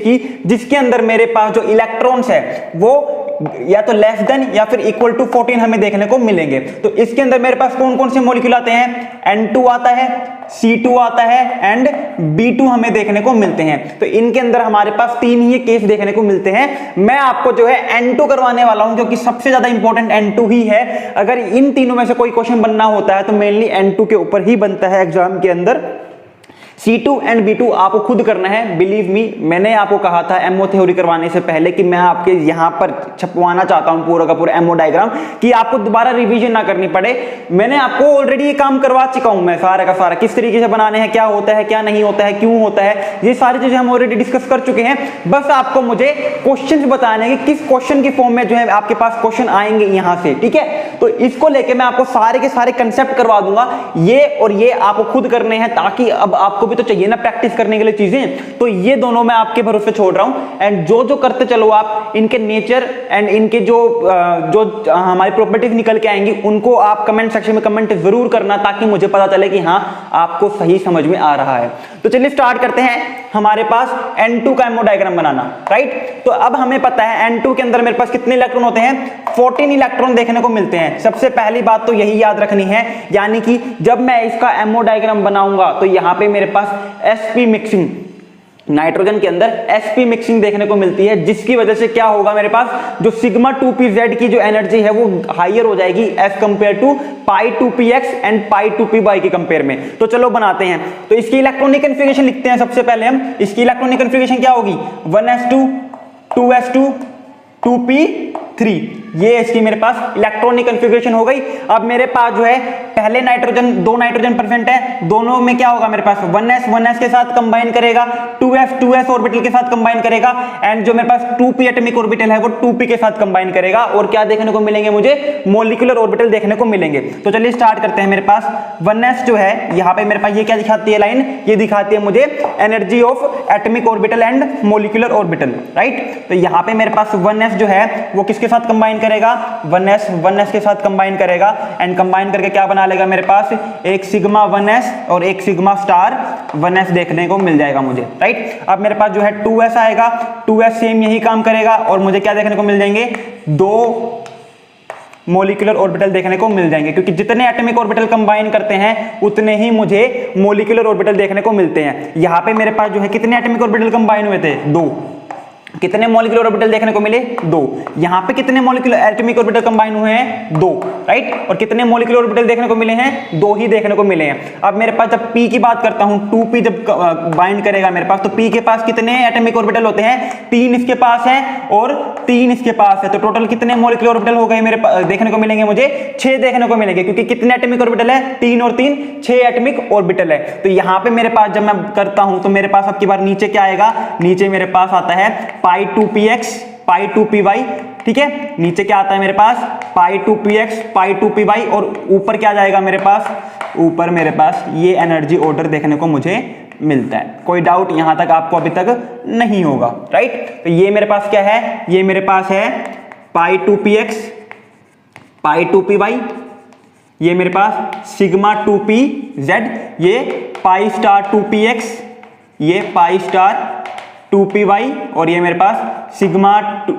की, जिसके अंदर मेरे पास जो इलेक्ट्रॉन्स है वो या तो लेस देन या फिर इक्वल टू 14 हमें देखने को मिलेंगे। तो इसके अंदर मेरे पास कौन कौन से मॉलिक्यूल आते हैं, N2 आता है, C2 आता है एंड B2 हमें देखने को मिलते हैं। तो इनके अंदर हमारे पास 3 ही केस देखने को मिलते हैं। मैं आपको जो है N2 करवाने वाला हूं क्योंकि सबसे ज्यादा इंपॉर्टेंट N2 ही है। अगर इन तीनों में से कोई क्वेश्चन बनना होता है तो मेनली N2 के ऊपर ही बनता है एग्जाम के अंदर। C2 एंड B2 आपको खुद करना है, बिलीव मी। मैंने आपको कहा था एमओ थ्योरी करवाने से पहले कि मैं आपके यहां पर छपवाना चाहता हूं पूरा का पूरा एमओ डायग्राम, कि आपको दोबारा रिवीजन ना करनी पड़े। मैंने आपको ऑलरेडी ये काम करवा चुका हूं, मैं सारा का सारा किस तरीके से बनाने हैं, क्या होता है क्या नहीं होता है, क्यों होता है, ये सारी चीजें हम ऑलरेडी डिस्कस कर चुके हैं। बस आपको मुझे क्वेश्चन बताने हैं कि किस क्वेश्चन की फॉर्म में जो है आपके पास क्वेश्चन आएंगे यहां से, ठीक है। तो इसको लेके मैं आपको सारे के सारे कंसेप्ट करवा दूंगा, ये और ये आपको खुद करने हैं, ताकि अब आपको भी तो चाहिए ना प्रैक्टिस करने के लिए चीजें। तो ये दोनों मैं आपके भरोसे छोड़ रहा हूं एंड जो जो करते चलो आप, इनके नेचर एंड इनके जो हमारी प्रॉपर्टीज निकल के आएंगी उनको आप कमेंट सेक्शन में कमेंट जरूर करना, ताकि मुझे पता चले कि हाँ आपको सही समझ में आ रहा है। तो चलिए स्टार्ट करते हैं हमारे पास N2 का एमओ डायग्राम बनाना, राइट। तो अब हमें पता है N2 के अंदर मेरे पास कितने इलेक्ट्रॉन होते हैं, 14 इलेक्ट्रॉन देखने को मिलते हैं। सबसे पहली बात तो यही याद रखनी है, यानी कि जब मैं इसका एमओ डायग्राम बनाऊंगा तो यहां पे मेरे पास sp मिक्सिंग, नाइट्रोजन के अंदर sp मिक्सिंग देखने को मिलती है, जिसकी वजह से क्या होगा, मेरे पास जो सिग्मा 2pz की जो एनर्जी है वो हायर हो जाएगी as compare to pi 2px and pi 2py के कंपेयर में। तो चलो बनाते हैं। तो इसकी इलेक्ट्रॉनिक कन्फिगरेशन लिखते हैं। सबसे पहले हम इसकी इलेक्ट्रॉनिक कन्फिगरेशन क्या होगी, 1s2 2s2 2p3, ये इसकी मेरे पास इलेक्ट्रॉनिक कन्फिगरेशन हो गई। अब मेरे पास जो है पहले नाइट्रोजन, दो नाइट्रोजन प्रेजेंट है, दोनों में क्या होगा मेरे पास 1s के साथ कंबाइन करेगा, 2s ऑर्बिटल के साथ कंबाइन करेगा एंड जो मेरे पास 2p एटॉमिक ऑर्बिटल है वो 2p के साथ कंबाइन करेगा। और क्या देखने को मिलेंगे मुझे, मॉलिक्यूलर ऑर्बिटल देखने को मिलेंगे। तो चलिए स्टार्ट करते हैं। मेरे पास 1s जो है यहाँ पे मेरे पास ये क्या दिखाती है लाइन, ये दिखाती है मुझे energy of atomic orbital and molecular orbital, right. तो यहाँ पे मेरे पास 1s जो है वो किसके साथ कंबाइन करेगा, 1s के साथ कंबाइन करेगा एंड कंबाइन करके क्या बना लेगा, मेरे पास एक सिग्मा 1s और एक सिग्मा स्टार 1s देखने को मिल जाएगा मुझे, राइट। अब मेरे पास जो है 2s आएगा, 2s सेम यही काम करेगा और मुझे क्या देखने को मिल जाएंगे, दो मॉलिक्यूलर ऑर्बिटल देखने को मिल जाएंगे, क्योंकि जितने एटॉमिक ऑर्बिटल कंबाइन करते हैं उतने ही मुझे मॉलिक्यूलर ऑर्बिटल देखने को मिलते हैं। यहाँ पे मेरे पास जो है कितने एटॉमिक ऑर्बिटल कंबाइन हुए थे, 2। कितने मॉलिक्यूलर ऑर्बिटल देखने को मिले, 2। यहाँ पे कितने मॉलिक्यूलर एटॉमिक ऑर्बिटल कंबाइन हुए हैं, 2, राइट। और कितने मॉलिक्यूलर ऑर्बिटल देखने को मिले हैं, 2 ही देखने को मिले हैं। अब मेरे पास जब p की बात करता हूं, 2p जब बाइंड करेगा मेरे पास, तो p के पास कितने एटॉमिक ऑर्बिटल होते हैं, 3 इसके पास है और 3 इसके पास है। तो टोटल कितने मॉलिक्यूलर ऑर्बिटल हो गए मेरे पास, देखने को मिलेंगे मुझे 6 देखने को मिलेंगे, क्योंकि कितने एटॉमिक ऑर्बिटल है, 3 और 3 6 एटॉमिक ऑर्बिटल है। तो यहाँ पे मेरे पास जब मैं करता हूं तो मेरे पास अब की बार नीचे क्या आएगा, नीचे मेरे पास आता है पाई 2px पाई 2py, ठीक है। नीचे क्या आता है मेरे पास, पाई 2px पाई 2py और ऊपर क्या जाएगा मेरे पास, ऊपर मेरे पास ये एनर्जी ऑर्डर देखने को मुझे मिलता है। कोई डाउट यहां तक आपको अभी तक नहीं होगा, राइट। तो ये मेरे पास क्या है, ये मेरे पास है पाई 2px पाई 2py, ये मेरे पास सिग्मा 2pz, ये पाई स्टार 2px, ये पाई स्टार 2py और ये मेरे पास सिग्मा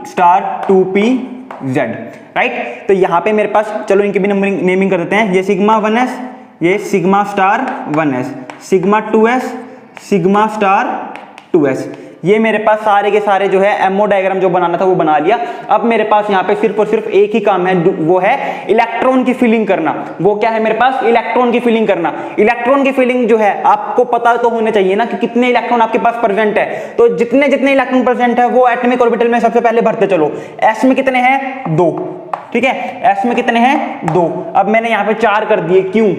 स्टार 2pz, राइट। तो यहाँ पे मेरे पास, चलो इनकी भी नंबरिंग नेमिंग कर देते हैं। ये सिग्मा 1s, ये sigma star 1s, sigma 2s, sigma star 2s। ये मेरे पास सारे के सारे जो है एमओ डायग्राम जो बनाना था वो बना लिया। अब मेरे पास यहाँ पे सिर्फ और सिर्फ एक ही काम है, वो है इलेक्ट्रॉन की फिलिंग करना। वो क्या है मेरे पास, इलेक्ट्रॉन की फिलिंग करना। इलेक्ट्रॉन की फिलिंग जो है आपको पता तो होने चाहिए ना कि कितने इलेक्ट्रॉन आपके पास प्रेजेंट है। तो जितने जितने इलेक्ट्रॉन प्रेजेंट है वो एटॉमिक ऑर्बिटल में सबसे पहले भरते चलो। एस में कितने हैं, 2, ठीक है। एस में कितने हैं, 2। अब मैंने यहाँ पे 4 कर दिए, क्यों,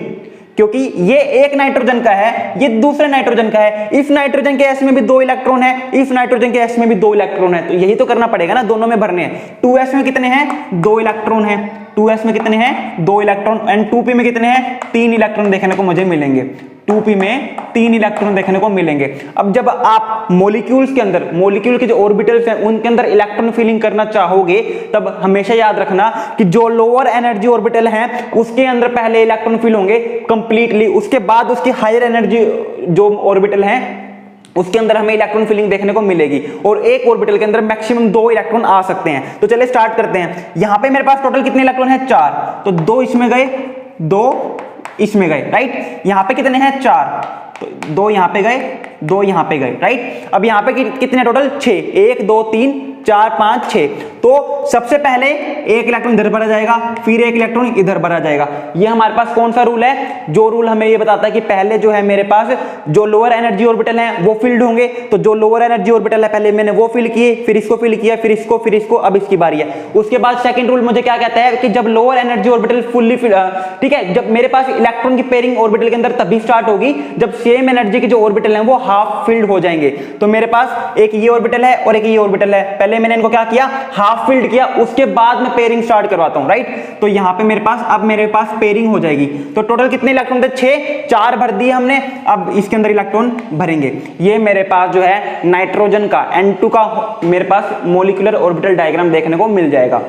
क्योंकि ये एक नाइट्रोजन का है, ये दूसरे नाइट्रोजन का है। इस नाइट्रोजन के एस में भी 2 इलेक्ट्रॉन है, इस नाइट्रोजन के एस में भी 2 इलेक्ट्रॉन है। तो यही तो करना पड़ेगा ना, दोनों में भरने हैं। 2s में कितने हैं, 2 इलेक्ट्रॉन है, 2s में कितने हैं, 2 इलेक्ट्रॉन एंड 2p में कितने हैं, 3 इलेक्ट्रॉन देखने को मुझे मिलेंगे। 2p में 3 इलेक्ट्रॉन देखने को मिलेंगे। अब जब आप मॉलिक्यूल्स के अंदर, मॉलिक्यूल के जो ऑर्बिटल्स हैं उनके अंदर इलेक्ट्रॉन फिलिंग करना चाहोगे, तब हमेशा याद रखना कि जो लोअर एनर्जी ऑर्बिटल हैं उसके अंदर पहले इलेक्ट्रॉन फिल होंगे कंप्लीटली, उसके बाद उसकी हायर एनर्जी जो ऑर्बिटल हैं उसके अंदर हमें इलेक्ट्रॉन फिलिंग देखने को मिलेगी और एक ऑर्बिटल के अंदर मैक्सिमम 2 इलेक्ट्रॉन आ सकते हैं। तो चलिए स्टार्ट करते हैं। यहां पे मेरे पास टोटल कितने इलेक्ट्रॉन है? 4, तो 2 इसमें गए, 2 इसमें गए, राइट। यहां पे कितने हैं? 4, तो 2 यहां पे गए, 2 यहां पे गए, राइट। अब यहां पे कितने टोटल? 6, 1 2 3 4 5 6। तो सबसे पहले एक इलेक्ट्रॉन इधर भरा जाएगा, फिर एक इलेक्ट्रॉन इधर भरा जाएगा। ये हमारे पास कौन सा रूल है? जो रूल हमें ये बताता है कि पहले जो है मेरे पास जो लोअर एनर्जी ऑर्बिटल है वो फिल्ड होंगे। तो जो लोअर एनर्जी ऑर्बिटल है पहले मैंने वो फिल किए, फिर इसको फिल किया, फिर इसको, फिर इसको, अब इसकी बारी है। उसके बाद सेकंड रूल मुझे क्या कहता है कि जब लोअर एनर्जी ऑर्बिटल फुल्ली ठीक है, जब मेरे पास इलेक्ट्रॉन की पेयरिंग ऑर्बिटल के अंदर तभी स्टार्ट होगी जब सेम एनर्जी के जो ऑर्बिटल हैं वो हाफ फिल्ड हो जाएंगे। तो मेरे पास एक ये ऑर्बिटल है और एक ये ऑर्बिटल है, पहले मैंने इनको क्या किया? हाफ फिल्ड किया, उसके बाद मैं पेयरिंग स्टार्ट करवाता हूं, राइट। तो यहां पे मेरे पास अब मेरे पास पेयरिंग हो जाएगी। तो टोटल कितने इलेक्ट्रॉन थे? 6, 4 भर दिए हमने, अब इसके अंदर इलेक्ट्रॉन भरेंगे। ये मेरे पास जो है नाइट्रोजन का N2 का मेरे पास मॉलिक्यूलर ऑर्बिटल डायग्राम देखने को मिल जाएगा,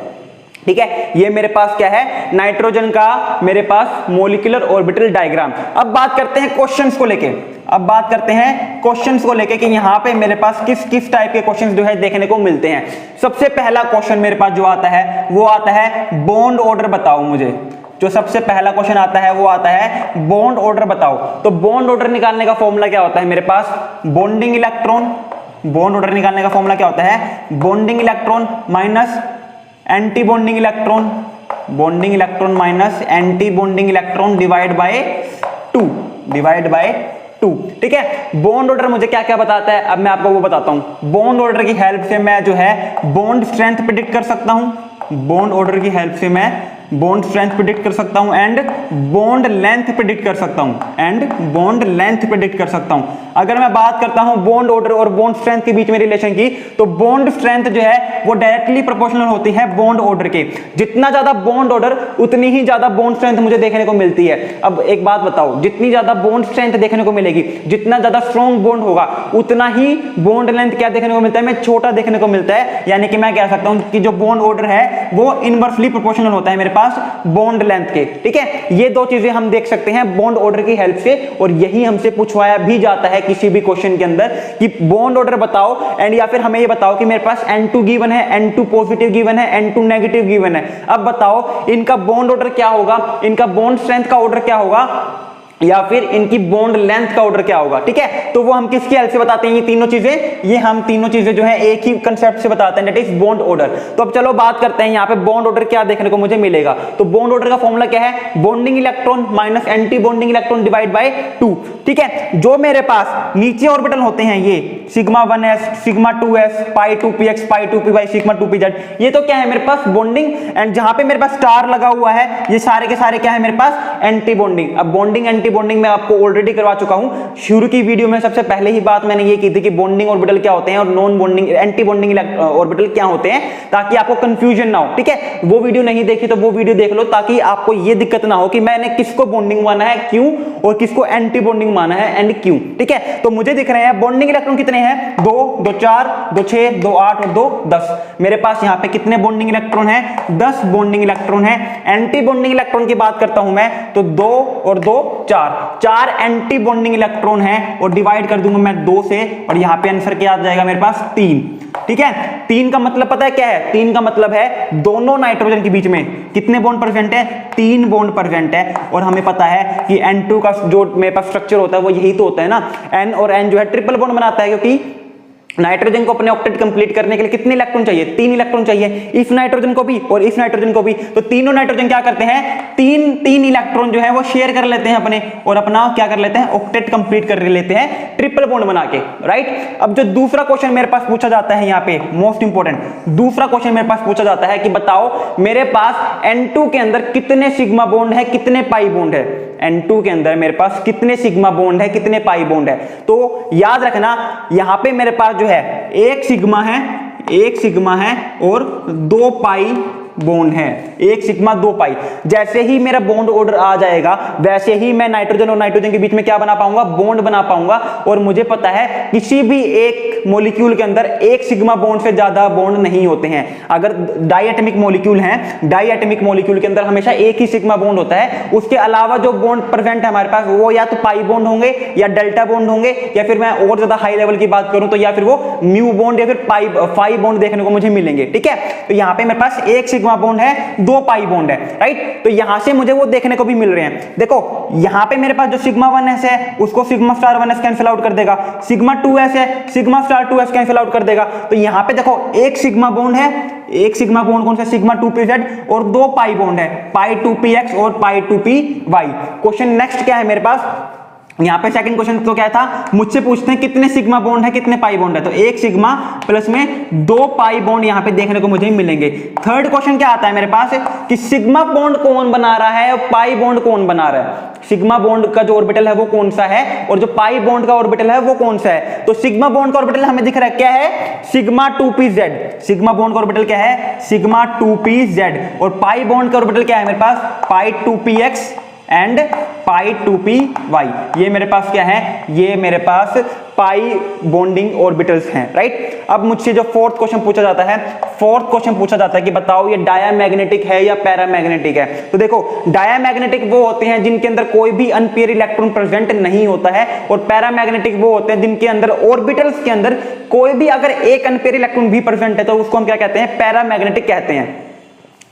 ठीक है। ये मेरे पास क्या है? नाइट्रोजन का मेरे पास मॉलिक्यूलर ऑर्बिटल डायग्राम। अब बात करते हैं क्वेश्चंस को लेके, अब बात करते हैं क्वेश्चंस को लेके कि यहां पे मेरे पास किस किस टाइप के क्वेश्चंस जो है देखने को मिलते हैं। सबसे पहला क्वेश्चन मेरे पास जो आता है वो आता है बॉन्ड ऑर्डर बताओ मुझे। जो सबसे पहला क्वेश्चन आता है वो आता है बॉन्ड ऑर्डर बताओ। तो बॉन्ड ऑर्डर निकालने का फॉर्मूला क्या होता है मेरे पास? Bonding electron. बॉन्ड ऑर्डर निकालने का फॉर्मूला क्या होता है? Bonding electron minus anti bonding electron, bonding electron minus anti bonding electron divide by 2, divide by 2, ठीक है। बॉन्ड ऑर्डर मुझे क्या क्या बताता है अब मैं आपको वो बताता हूं। बॉन्ड ऑर्डर की हेल्प से मैं जो है बॉन्ड स्ट्रेंथ प्रेडिक्ट कर सकता हूं, बॉन्ड ऑर्डर की हेल्प से मैं बॉन्ड स्ट्रेंथ प्रेडिक्ट कर सकता हूं एंड बॉन्ड लेंथ प्रेडिक्ट कर सकता हूं, एंड बॉन्ड लेंथ प्रेडिक्ट कर सकता हूं। अगर मैं बात करता हूं बॉन्ड ऑर्डर और बॉन्ड स्ट्रेंथ के बीच में रिलेशन की, तो बॉन्ड स्ट्रेंथ जो है वो डायरेक्टली प्रोपोर्शनल होती है बॉन्ड ऑर्डर के। जितना ज्यादा बॉन्ड ऑर्डर उतनी ही ज्यादा बॉन्ड स्ट्रेंथ मुझे देखने को मिलती है। अब एक बात बताओ, जितनी ज्यादा बॉन्ड स्ट्रेंथ देखने को मिलेगी, जितना ज्यादा स्ट्रॉन्ग बॉन्ड होगा, उतना ही बॉन्ड लेंथ क्या देखने को मिलता है? मैं छोटा देखने को मिलता है। यानी कि मैं कह सकता हूं कि जो बॉन्ड ऑर्डर है वो इनवर्सली प्रोपोर्शनल होता है मेरे पास बॉन्ड लेंथ के, ठीक है। ये दो चीजें हम देख सकते हैं बॉन्ड ऑर्डर की हेल्प से, और यही हमसे पूछवाया भी जाता है किसी भी क्वेश्चन के अंदर कि बॉन्ड ऑर्डर बताओ एंड या फिर हमें ये बताओ कि मेरे पास N2 गिवन है, N2 पॉजिटिव गिवन है, N2 नेगेटिव गिवन है। अब बताओ इनका बॉन्ड ऑर्डर क्या होगा, इनका बॉन्ड स्ट्रेंथ का ऑर्डर क्या होगा, या फिर इनकी बॉन्ड लेंथ का ऑर्डर क्या होगा, ठीक है। तो वो हम किसकी हेल्प से बताते हैं? ये तीनों चीजें, ये हम तीनों चीजें जो है एक ही कंसेप्ट से बताते हैं, दैट इज बॉन्ड ऑर्डर। तो अब चलो बात करते हैं यहाँ पे बॉन्ड ऑर्डर क्या देखने को मुझे मिलेगा। तो बॉन्ड ऑर्डर का फॉर्मूला क्या है? Bonding electron minus anti bonding electron divide by 2, ठीक है। जो मेरे पास नीचे ऑर्बिटल होते हैं ये सिग्मा 1s, सिग्मा 2s, पाई 2px, पाई 2py, सिग्मा 2pz, ये तो क्या है मेरे पास? बॉन्डिंग। एंड जहां पे मेरे पास स्टार लगा हुआ है ये सारे के सारे क्या है मेरे पास? Anti bonding. अब बॉन्डिंग एंटी बॉन्डिंग मैं आपको ऑलरेडी करवा चुका हूं शुरू की वीडियो में। सबसे पहले ही बात मैंने ये की थी कि बॉन्डिंग ऑर्बिटल क्या होते हैं और non bonding anti bonding orbital क्या होते हैं, ताकि आपको कंफ्यूजन ना हो, ठीक है। वो वीडियो नहीं देखी तो वो वीडियो देख लो, ताकि आपको ये दिक्कत ना हो कि मैंने किसको बॉन्डिंग माना है क्यों और किसको एंटी बॉन्डिंग माना है एंड क्यों, ठीक है। तो मुझे दिख रहे हैं बॉन्डिंग इलेक्ट्रॉन कितने हैं? 2, 2 4, 2 6, 2 8 और 2 10। मेरे पास यहाँ पे कितने बॉन्डिंग इलेक्ट्रॉन है? 10 बॉन्डिंग इलेक्ट्रॉन है। एंटी बॉन्डिंग इलेक्ट्रॉन की बात करता हूं मैं तो 2 और 2 4 एंटी बॉन्डिंग इलेक्ट्रॉन है, और डिवाइड कर दूंगा मैं 2 से, और यहां पे आंसर क्या आ जाएगा मेरे पास? 3, ठीक है। 3 का मतलब पता है क्या है? 3 का मतलब है दोनों नाइट्रोजन के बीच में कितने बॉन्ड प्रेजेंट है? 3 बॉन्ड प्रेजेंट है। और हमें पता है कि N2 का जो मेरे पास स्ट्रक्चर होता है वो यही तो होता है ना, N और N जो है ट्रिपल बॉन्ड बनाता है, क्योंकि नाइट्रोजन को अपने ऑक्टेट कंप्लीट करने के लिए कितने इलेक्ट्रॉन चाहिए? 3 इलेक्ट्रॉन चाहिए। इस नाइट्रोजन को भी और इस नाइट्रोजन को भी, तो तीनों नाइट्रोजन क्या करते हैं? 3 इलेक्ट्रॉन जो है वो शेयर कर लेते हैं अपने, और अपना क्या कर लेते हैं? ऑक्टेट कंप्लीट कर लेते हैं ट्रिपल बॉन्ड बना के, राइट। अब जो दूसरा क्वेश्चन मेरे पास पूछा जाता है यहाँ पे मोस्ट इंपोर्टेंट दूसरा क्वेश्चन मेरे पास पूछा जाता है कि बताओ मेरे पास N2 के अंदर कितने सिग्मा बॉन्ड है, कितने पाई बॉन्ड है? N2 के अंदर मेरे पास कितने सिग्मा बॉन्ड है, कितने पाई बॉन्ड है? तो याद रखना यहां पे मेरे पास जो है एक सिग्मा है और 2 पाई बॉन्ड है, एक सिग्मा 2 पाई। जैसे ही मेरा बॉन्ड ऑर्डर आ जाएगा वैसे ही मैं नाइट्रोजन और नाइट्रोजन के बीच में क्या बना पाऊंगा, बॉन्ड बना पाऊंगा। और मुझे पता है किसी भी एक मॉलिक्यूल के अंदर एक सिग्मा बॉन्ड से ज्यादा बॉन्ड नहीं होते हैं। अगर डाइएटमिक मॉलिक्यूल हैं, डाइएटमिक मॉलिक्यूल के अंदर हमेशा एक ही सिग्मा बॉन्ड होता है। उसके अलावा जो बॉन्ड प्रेजेंट है हमारे पास वो या तो पाई बॉन्ड होंगे या डेल्टा बॉन्ड होंगे, या फिर मैं और ज्यादा हाई लेवल की बात करूं तो या फिर वो म्यू बॉन्ड या फिर पाई बॉन्ड देखने को मुझे मिलेंगे। ठीक है, तो यहां पे मेरे पास एक सिग्मा बॉन्ड है, 2 पाई बॉन्ड है, राइट। तो यहां से मुझे वो देखने को भी मिल रहे हैं। देखो यहां पे मेरे पास जो सिग्मा 1s है उसको sigma star 1s cancel out कर देगा, सिग्मा 2s है sigma star 2s cancel out कर देगा। तो यहां पे देखो एक सिग्मा बॉन्ड है, एक सिग्मा बॉन्ड कौन सा, सिग्मा 2pz, और 2 पाई बॉन्ड है, पाई 2px और पाई 2py। क्वेश्चन नेक्स्ट क्या है मेरे पास, यहां पे सेकंड क्वेश्चन तो क्या था, मुझसे पूछते हैं कितने सिग्मा बॉन्ड है कितने पाई बॉन्ड है, तो एक सिग्मा प्लस में 2 पाई बॉन्ड यहां पे देखने को मुझे मिलेंगे। थर्ड क्वेश्चन क्या आता है मेरे पास कि सिग्मा बॉन्ड कौन बना रहा है और पाई बॉन्ड कौन बना रहा है। सिग्मा बॉन्ड का जो ऑर्बिटल है वो कौन सा है और जो पाई बॉन्ड का ऑर्बिटल है वो कौन सा है। तो सिग्मा बॉन्ड का ऑर्बिटल हमें दिख रहा है क्या है, सिग्मा 2pz। सिग्मा बॉन्ड का ऑर्बिटल क्या है, सिग्मा 2pz। और पाई बॉन्ड का ऑर्बिटल क्या है मेरे पास, पाई 2px एंड पाई 2py। ये मेरे पास क्या है, ये मेरे पास पाई बॉन्डिंग ऑर्बिटल्स हैं, राइट। अब मुझसे जो फोर्थ क्वेश्चन पूछा जाता है, कि बताओ ये डायामैग्नेटिक है या पैरामैग्नेटिक है। तो देखो डायामैग्नेटिक वो होते हैं जिनके अंदर कोई भी अनपेयर इलेक्ट्रॉन प्रेजेंट नहीं होता है, और पैरामैग्नेटिक वो होते हैं जिनके अंदर ऑर्बिटल्स के अंदर कोई भी अगर एक अनपेयर इलेक्ट्रॉन भी प्रेजेंट है तो उसको हम क्या कहते हैं, पैरामैग्नेटिक कहते हैं।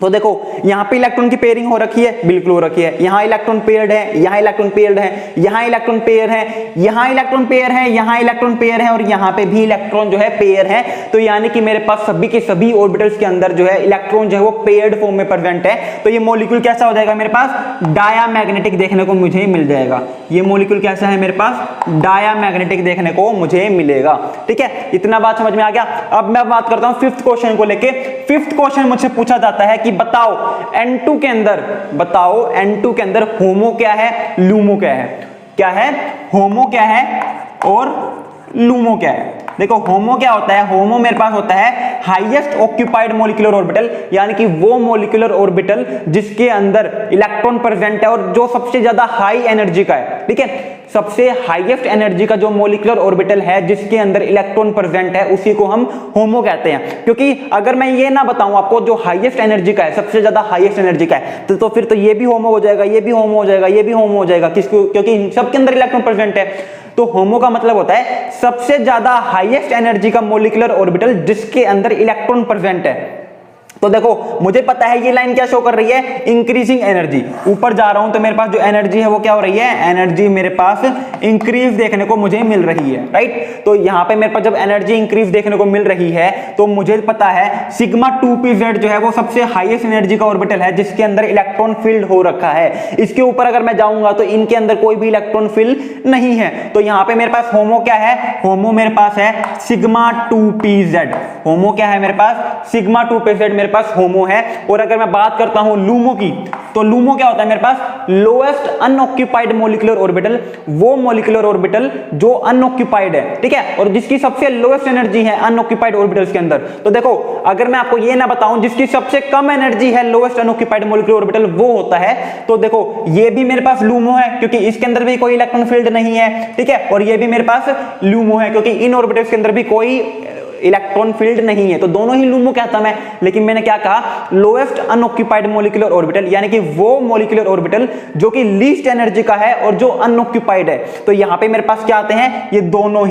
तो देखो यहां पे इलेक्ट्रॉन की पेयरिंग हो रखी है, बिल्कुल हो रखी है। यहां इलेक्ट्रॉन पेयर्ड है, यहां इलेक्ट्रॉन पेयर्ड है, यहां इलेक्ट्रॉन पेयर है, यहां इलेक्ट्रॉन पेयर है, यहां इलेक्ट्रॉन पेयर है, और यहां पे भी इलेक्ट्रॉन जो है पेयर है। तो यानी कि मेरे पास सभी के सभी ऑर्बिटल्स के अंदर जो है इलेक्ट्रॉन जो है वो पेयर्ड फॉर्म में प्रेजेंट है। तो ये मॉलिक्यूल कैसा हो जाएगा मेरे पास, डायामैग्नेटिक देखने को मुझे मिल जाएगा। ये मॉलिक्यूल कैसा है मेरे पास, डायामैग्नेटिक देखने को मुझे मिलेगा। ठीक है, इतना बात समझ में आ गया। अब मैं बात करता हूं फिफ्थ क्वेश्चन को लेके। फिफ्थ क्वेश्चन मुझसे पूछा जाता है कि बताओ N2 के अंदर, बताओ N2 के अंदर होमो क्या है, लूमो क्या है। क्या है, होमो क्या है और लूमो क्या है। देखो होमो क्या होता है, होमो मेरे पास होता है हाईएस्ट ऑक्यूपाइड मॉलिक्यूलर ऑर्बिटल, यानी कि वो मॉलिक्यूलर ऑर्बिटल जिसके अंदर इलेक्ट्रॉन प्रेजेंट है और जो सबसे ज्यादा हाई एनर्जी का है। ठीक है, सबसे हाईएस्ट एनर्जी का जो मॉलिक्यूलर ऑर्बिटल है जिसके अंदर इलेक्ट्रॉन प्रेजेंट है उसी को हम होमो कहते हैं। क्योंकि अगर मैं ये ना बताऊं आपको जो हाईएस्ट एनर्जी का है, सबसे ज्यादा हाईएस्ट एनर्जी का है, तो फिर तो ये भी होमो हो जाएगा, ये भी होमो हो जाएगा, ये भी होमो हो जाएगा। किसको, क्योंकि सबके अंदर इलेक्ट्रॉन प्रेजेंट है। तो होमो का मतलब होता है सबसे ज्यादा हाईएस्ट एनर्जी का मॉलिक्यूलर ऑर्बिटल जिसके अंदर इलेक्ट्रॉन प्रेजेंट है। तो देखो मुझे पता है ये लाइन क्या शो कर रही है, इंक्रीजिंग एनर्जी। ऊपर जा रहा हूं तो मेरे पास जो एनर्जी है वो क्या हो रही है, एनर्जी मेरे पास इंक्रीज देखने को मुझे मिल रही है, राइट। तो यहां पे मेरे पास जब एनर्जी इंक्रीज देखने को मिल रही है तो मुझे पता है सिग्मा 2pz जो है वो सबसे हाईएस्ट एनर्जी का ऑर्बिटल है जिसके अंदर इलेक्ट्रॉन फील्ड हो रखा है। इसके ऊपर अगर मैं जाऊंगा तो इनके अंदर कोई भी इलेक्ट्रॉन फील्ड नहीं है। तो यहां पे मेरे पास होमो क्या है, होमो मेरे पास है सिग्मा 2pz। होमो क्या है मेरे पास, सिग्मा 2pz मेरे पास होमो है। और अगर मैं बात करता हूं लूमो की, तो लूमो क्या होता है मेरे पास, लोएस्ट अनऑक्यूपाइड मॉलिक्यूलर ऑर्बिटल, वो मॉलिक्यूलर ऑर्बिटल जो अनऑक्यूपाइड है, ठीक है, और जिसकी सबसे लोएस्ट एनर्जी है अनऑक्यूपाइड ऑर्बिटल्स के अंदर। तो देखो अगर मैं आपको ये ना बताऊं जिसकी सबसे कम एनर्जी है लोएस्ट अनऑक्यूपाइड मॉलिक्यूलर ऑर्बिटल वो होता है, तो देखो ये भी मेरे पास लूमो है क्योंकि इसके अंदर भी कोई इलेक्ट्रॉन फील्ड नहीं है, ठीक है, और ये भी मेरे पास लूमो है क्योंकि इन ऑर्बिटल्स के अंदर भी कोई इलेक्ट्रॉन फील्ड नहीं है। तो दोनों ही लूमो कहता मैं, लेकिन मैंने क्या कहा, लोएस्ट अनऑक्यूपाइड मॉलिक्यूलर ऑर्बिटल, यानी कि वो मॉलिक्यूलर ऑर्बिटल जो कि लीस्ट एनर्जी का है और जो अनऑक्यूपाइड है। तो यहां पे मेरे पास क्या आते हैं, ये दोनों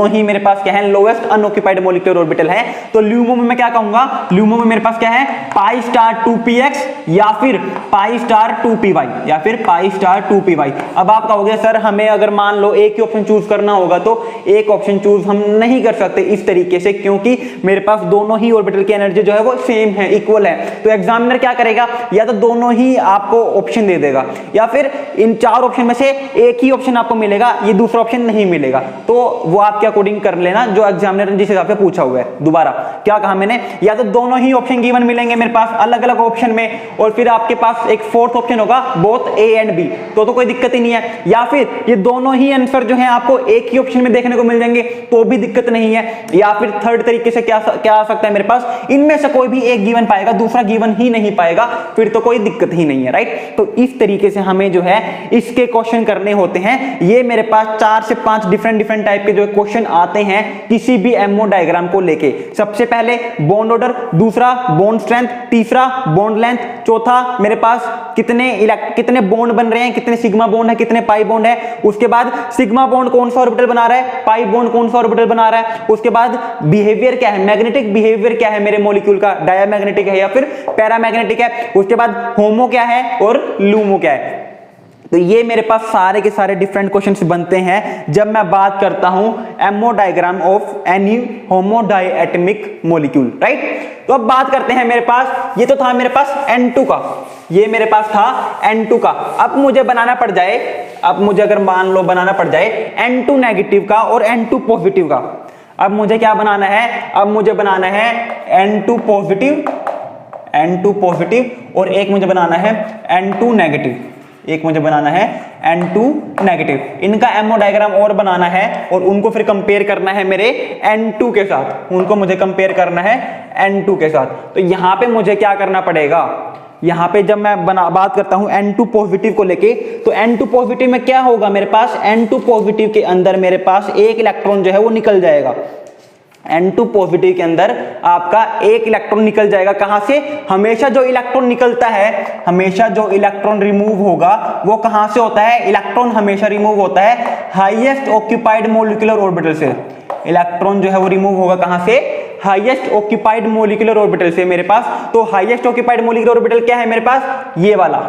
ही मेरे पास क्या है, लोएस्ट अनऑक्यूपाइड मॉलिक्यूलर ऑर्बिटल है। तो ल्यूमो में मैं क्या कहूंगा, ल्यूमो में मेरे पास क्या है, पाई स्टार 2px या फिर पाई स्टार 2py या फिर पाई स्टार 2py। अब आप कहोगे सर हमें अगर मान लो एक ही ऑप्शन चूज करना होगा तो एक ऑप्शन चूज हम नहीं कर सकते इस तरीके से, क्योंकि मेरे पास दोनों ही ऑर्बिटल की एनर्जी जो है वो सेम है, इक्वल है। तो एग्जामिनर क्या करेगा, या तो दोनों ही आपको ऑप्शन दे देगा या फिर इन चार ऑप्शन में से एक ही ऑप्शन आपको मिलेगा, ये दूसरा ऑप्शन नहीं मिलेगा। तो वो आपके अकॉर्डिंग कर लेना, जो एग्जामिनर ने जिस हिसाब से पूछा हुआ है। दोबारा क्या कहा मैंने, या तो दोनों ही ऑप्शन गिवन मिलेंगे मेरे पास अलग अलग ऑप्शन में, और फिर आपके पास एक फोर्थ ऑप्शन होगा बोथ ए एंड बी, तो कोई दिक्कत ही नहीं है। या फिर ये दोनों ही आंसर जो है आपको एक ही ऑप्शन में देखने को मिल जाएंगे, तो भी दिक्कत नहीं है। या फिर थर्ड तरीके से क्या आ सकता है मेरे पास, इनमें से कोई भी एक गिवन पाएगा, दूसरा गिवन ही नहीं पाएगा, फिर तो कोई दिक्कत ही नहीं है, राइट। तो इस तरीके से हमें जो है इसके क्वेश्चन करने होते हैं। ये मेरे पास 4 से 5 डिफरेंट टाइप के जो क्वेश्चन आते हैं किसी भी एमओ डायग्राम को लेके। सबसे पहले बॉन्ड ऑर्डर, दूसरा बॉन्ड स्ट्रेंथ, तीसरा बॉन्ड लेंथ, चौथा मेरे पास कितने बॉन्ड बन रहे हैं, कितने सिग्मा बॉन्ड है, कितने पाई बॉन्ड है, उसके बाद सिग्मा बॉन्ड कौन सा ऑर्बिटल बना रहा है, पाई बॉन्ड कौन सा ऑर्बिटल बना रहा है, उसके बाद बिहेवियर क्या है, मैग्नेटिक बिहेवियर क्या है मेरे मॉलिक्यूल का, डायमैग्नेटिक है या फिर पैरामैग्नेटिक है, उसके बाद होमो क्या है और लूमो क्या है। तो ये मेरे पास सारे के सारे डिफरेंट क्वेश्चंस बनते हैं जब मैं बात करता हूं MO diagram of any homodiatomic molecule, right. तो अब बात करते हैं मेरे पास, ये तो था मेरे पास N2 का, ये मेरे पास था N2 का। अब मुझे बनाना पड़ जाए, अब मुझे अगर मान लो बनाना पड़ जाए N2 नेगेटिव का और N2 पॉजिटिव का। अब मुझे क्या बनाना है, अब मुझे बनाना है N2 पॉजिटिव और एक मुझे बनाना है N2 नेगेटिव, एक मुझे बनाना है N2 नेगेटिव। इनका एमओ डायग्राम और बनाना है और उनको फिर कंपेयर करना है मेरे N2 के साथ, उनको मुझे कंपेयर करना है N2 के साथ। तो यहां पे मुझे क्या करना पड़ेगा, यहां पे जब मैं बात करता हूं N2 पॉजिटिव को लेके, तो N2 पॉजिटिव में क्या होगा मेरे पास, N2 पॉजिटिव के अंदर मेरे पास एक इलेक्ट्रॉन जो है वो निकल जाएगा। N2 पॉजिटिव के अंदर आपका एक इलेक्ट्रॉन निकल जाएगा। कहां से, हमेशा जो इलेक्ट्रॉन निकलता है, हमेशा जो इलेक्ट्रॉन रिमूव होगा वो कहां से होता है, इलेक्ट्रॉन हमेशा रिमूव होता है हाईएस्ट ऑक्यूपाइड मॉलिक्यूलर ऑर्बिटल से। इलेक्ट्रॉन जो है वो रिमूव होगा कहां से, हाईएस्ट ऑक्यूपाइड मॉलिक्यूलर ऑर्बिटल से मेरे पास। तो हाईएस्ट ऑक्यूपाइड मॉलिक्यूलर ऑर्बिटल क्या है मेरे पास, ये वाला,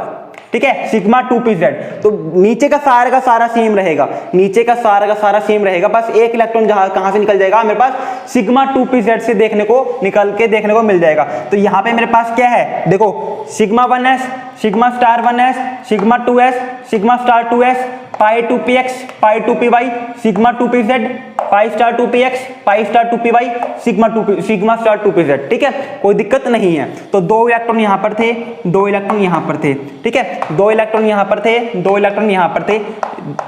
ठीक है, सिग्मा 2pz। तो नीचे का सारा सेम रहेगा, नीचे का सारा सेम रहेगा, बस एक इलेक्ट्रॉन कहां से निकल जाएगा मेरे पास, सिग्मा 2pz से देखने को मिल जाएगा। तो यहां पे मेरे पास क्या है, देखो sigma 1s, sigma star 1s, sigma 2s, sigma star 2s, पाई 2px, पाई 2py, sigma 2pz, pi star 2px, pi star 2py, sigma star 2pz, ठीक है, कोई दिक्कत नहीं है। तो 2 इलेक्ट्रॉन यहां पर थे, 2 इलेक्ट्रॉन यहां पर थे, ठीक है, 2 इलेक्ट्रॉन यहां पर थे, 2 इलेक्ट्रॉन यहां पर थे,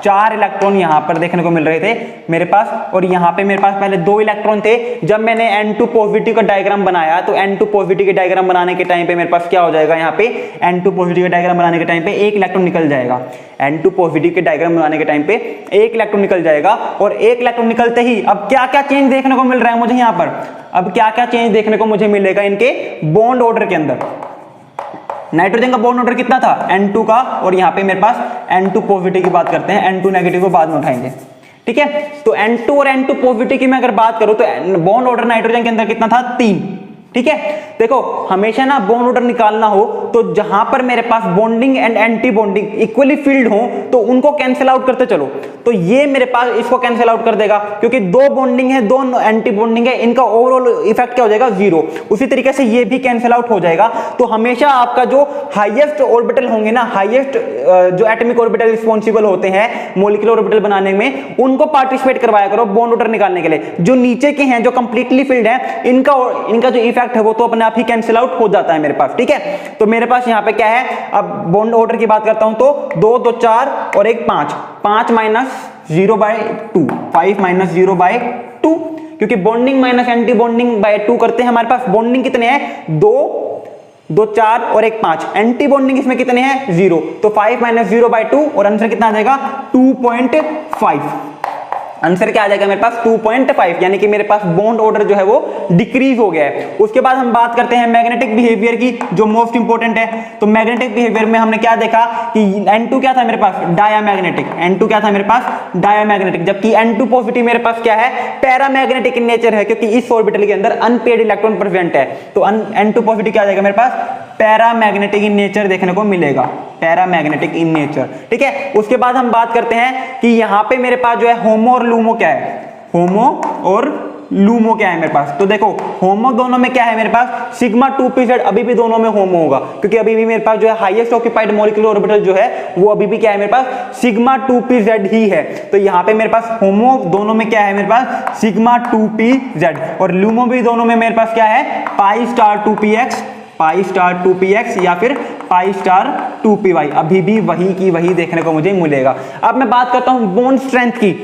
4 इलेक्ट्रॉन यहां पर देखने को मिल रहे थे मेरे पास। और यहां पे मेरे पास पहले 2 इलेक्ट्रॉन थे। जब मैंने N2 पॉजिटिव का डायग्राम बनाया, तो N2 पॉजिटिव के डायग्राम बनाने के टाइम पे मेरे पास क्या हो जाएगा, यहाँ पे N2 पॉजिटिव के डायग्राम बनाने के टाइम पे एक इलेक्ट्रॉन निकल जाएगा। N2 पॉजिटिव के डायग्राम बनाने के टाइम पे एक इलेक्ट्रॉन निकल जाएगा, और एक इलेक्ट्रॉन निकलते ही अब क्या क्या चेंज देखने को मिल रहा है मुझे यहाँ पर, अब क्या क्या चेंज देखने को मुझे मिलेगा इनके बॉन्ड ऑर्डर के अंदर। नाइट्रोजन का बॉन्ड ऑर्डर कितना था, N2 का, और यहाँ पे मेरे पास N2 पॉजिटिव की बात करते हैं, N2 नेगेटिव को बाद में उठाएंगे, ठीक है। तो N2 और N2 पॉजिटिव की मैं अगर बात करूं तो बॉन्ड ऑर्डर नाइट्रोजन के अंदर कितना था, 3, ठीक है। देखो हमेशा ना बॉन्ड ऑर्डर निकालना हो तो जहां पर मेरे पास bonding and anti bonding equally filled हो तो उनको कैंसिल आउट करते चलो। तो ये मेरे पास इसको कैंसिल आउट कर देगा, क्योंकि 2 बॉन्डिंग है, 2 एंटी बॉन्डिंग है, इनका ओवरऑल इफेक्ट क्या हो जाएगा, 0। उसी तरीके से ये भी कैंसिल आउट हो जाएगा। तो हमेशा आपका जो हाईएस्ट ऑर्बिटल होंगे ना, हाईएस्ट जो एटॉमिक ऑर्बिटल रिस्पॉन्सिबल होते हैं मॉलिक्यूलर ऑर्बिटल बनाने में, उनको पार्टिसिपेट करवाया करो बॉन्ड ऑर्डर निकालने के लिए। जो नीचे के हैं, जो कंप्लीटली फिल्ड है, इनका जो इफेक्ट है वो तो अपने आप ही कैंसिल आउट हो जाता है मेरे पास, ठीक है। तो मेरे पास यहाँ पे क्या है, अब बॉन्ड ऑर्डर की बात करता हूं तो 2 2 4 और 1 5, 5 - 0/2, 5 - 0/2, क्योंकि bonding minus anti bonding by 2 करते हैं। हमारे पास बॉन्डिंग कितने हैं, 2 2 4 और 1 5, एंटी बॉन्डिंग इसमें कितने हैं, 0। तो 5 - 0/2 और आंसर कितना आ जाएगा, 2.5। आंसर क्या आ जाएगा मेरे पास, 2.5, यानी कि मेरे पास बॉन्ड ऑर्डर जो है वो डिक्रीज हो गया है। उसके बाद हम बात करते हैं मैग्नेटिक बिहेवियर की, जो मोस्ट इंपोर्टेंट है। तो मैग्नेटिक बिहेवियर में हमने क्या देखा कि N2 क्या था मेरे पास, डायामैग्नेटिक, N2 क्या था मेरे पास, डायामैग्नेटिक, जबकि N2 पॉजिटिव मेरे पास क्या है, पैरामैग्नेटिक इन नेचर है, क्योंकि इस ऑर्बिटल के अंदर अनपेयर्ड इलेक्ट्रॉन प्रेजेंट है। तो N2 पॉजिटिव क्या आ जाएगा मेरे पास, पैरामैग्नेटिक इन नेचर देखने को मिलेगा, पैरामैग्नेटिक इन नेचर, ठीक है। उसके बाद हम बात करते हैं कि यहां पे मेरे पास जो है होमो और लूमो क्या है, होमो और लूमो क्या है मेरे पास। तो देखो होमो दोनों में क्या है मेरे पास, सिग्मा 2pz अभी भी दोनों में होमो होगा, क्योंकि अभी भी मेरे पास जो है हाईएस्ट ऑक्यूपाइड मॉलिक्यूलर ऑर्बिटल जो है वो अभी भी क्या है मेरे पास, सिग्मा 2pz ही है। तो यहाँ पे मेरे पास होमो दोनों में क्या है मेरे पास, सिग्मा 2pz, और लूमो भी दोनों में मेरे पास क्या है, pi star 2px, pi star 2px या फिर पाई स्टार 2py, अभी भी वही की वही देखने को मुझे मिलेगा। अब मैं बात करता हूं बॉन्ड स्ट्रेंथ की,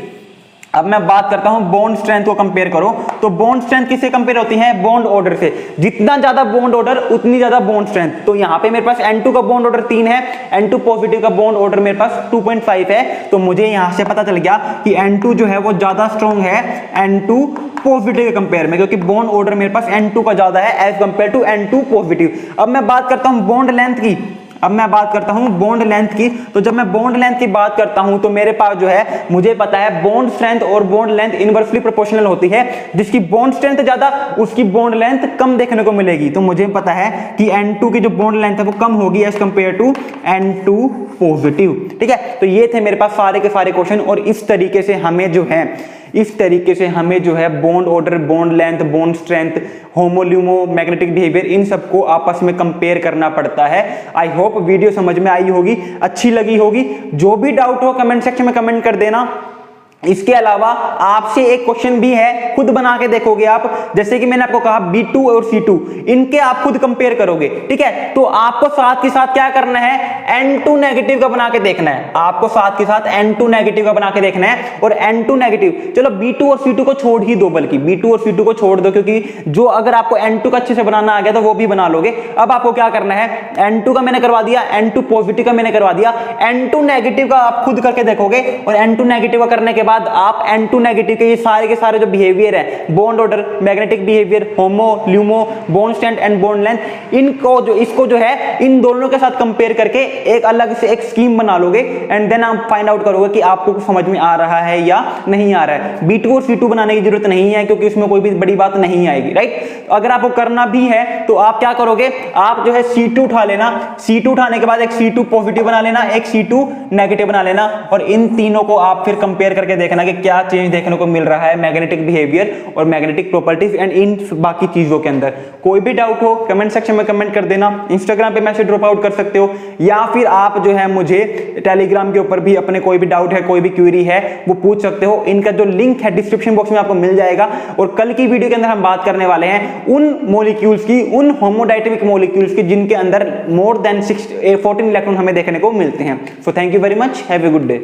अब मैं बात करता हूं बॉन्ड स्ट्रेंथ को कंपेयर करो। तो बॉन्ड स्ट्रेंथ किससे कंपेयर होती है, बॉन्ड ऑर्डर से, जितना ज्यादा बॉन्ड ऑर्डर उतनी ज्यादा बॉन्ड स्ट्रेंथ। तो यहाँ पे मेरे पास N2 का बॉन्ड ऑर्डर 3 है, N2 पॉजिटिव का बॉन्ड ऑर्डर मेरे पास 2.5 है, तो मुझे यहाँ से पता चल गया कि N2 जो है वो ज्यादा स्ट्रॉन्ग है N2 पॉजिटिव के कंपेयर में, क्योंकि बॉन्ड ऑर्डर मेरे पास N2 का ज्यादा है as compare to N2 positive. अब मैं बात करता हूँ बॉन्ड लेंथ की, अब मैं बात करता हूं बॉन्ड लेंथ की। तो जब मैं बॉन्ड लेंथ की बात करता हूं तो मेरे पास जो है, मुझे पता है बॉन्ड स्ट्रेंथ और बॉन्ड लेंथ इनवर्सली प्रोपोर्शनल होती है, जिसकी बॉन्ड स्ट्रेंथ ज्यादा उसकी बॉन्ड लेंथ कम देखने को मिलेगी। तो मुझे पता है कि N2 की जो बॉन्ड लेंथ है वो कम होगी as compare to N2 positive. ठीक है, तो ये थे मेरे पास सारे के सारे क्वेश्चन, और इस तरीके से हमें जो है bond order, bond length, bond strength, HOMO LUMO, magnetic behaviour, इन सबको आपस में कंपेयर करना पड़ता है। आई होप वीडियो समझ में आई होगी, अच्छी लगी होगी। जो भी डाउट हो कमेंट सेक्शन में कमेंट कर देना। इसके अलावा आपसे एक क्वेश्चन भी है, खुद बना के देखोगे आप, जैसे कि मैंने आपको कहा B2 और C2 इनके आप खुद कंपेयर करोगे। ठीक है, तो आपको साथ के साथ क्या करना है, N2 नेगेटिव का बना के देखना है, आपको साथ के साथ N2 नेगेटिव का बना के देखना है। और N2 नेगेटिव, चलो B2 और C2 को छोड़ ही दो, बल्कि B2 और C2 को छोड़ दो, क्योंकि जो अगर आपको N2 का अच्छे से बनाना आ गया तो वो भी बना लोगे। अब आपको क्या करना है, N2 का मैंने करवा दिया, N2 पॉजिटिव का मैंने करवा दिया, N2 नेगेटिव का आप खुद करके देखोगे, और N2 नेगेटिव का करने के बाद आप N2 नेगेटिव के ये सारे जो बिहेवियर है, bond order, magnetic behaviour, homo, LUMO, bond strength and bond length, इसको जो है इन दोनों के साथ कंपेयर करके एक अलग से एक स्कीम बना लोगे, एंड देन आप फाइंड आउट करोगे कि आपको समझ में आ रहा है या नहीं आ रहा है। B2 और C2 बनाने की जरूरत नहीं है, क्योंकि इसमें कोई भी बड़ी बात नहीं आएगी, राइट। अगर आपको करना भी है तो आप क्या करोगे, आप जो है C2 उठा लेना, C2 उठाने के बाद एक C2 पॉजिटिव बना लेना, एक C2 नेगेटिव बना लेना, और इन तीनों को आप फिर कंपेयर करके देखना कि क्या चेंज देखने को मिल रहा है मैग्नेटिक बिहेवियर और मैग्नेटिक प्रॉपर्टीज एंड इन बाकी चीजों के अंदर। कोई भी डाउट हो कमेंट सेक्शन में कमेंट कर देना, इंस्टाग्राम पे मैसेज ड्रॉप आउट कर सकते हो, या फिर आप जो है मुझे टेलीग्राम के ऊपर भी अपने कोई भी डाउट है, कोई भी क्वेरी है वो पूछ सकते हो। इनका जो लिंक है डिस्क्रिप्शन बॉक्स में आपको मिल जाएगा। और कल की वीडियो के अंदर हम बात करने वाले हैं उन मॉलिक्यूल्स की, उन होमोडायनेमिक मॉलिक्यूल्स की जिनके अंदर मोर देन 14 इलेक्ट्रॉन हमें देखने को मिलते हैं। So thank you very much, have a good day.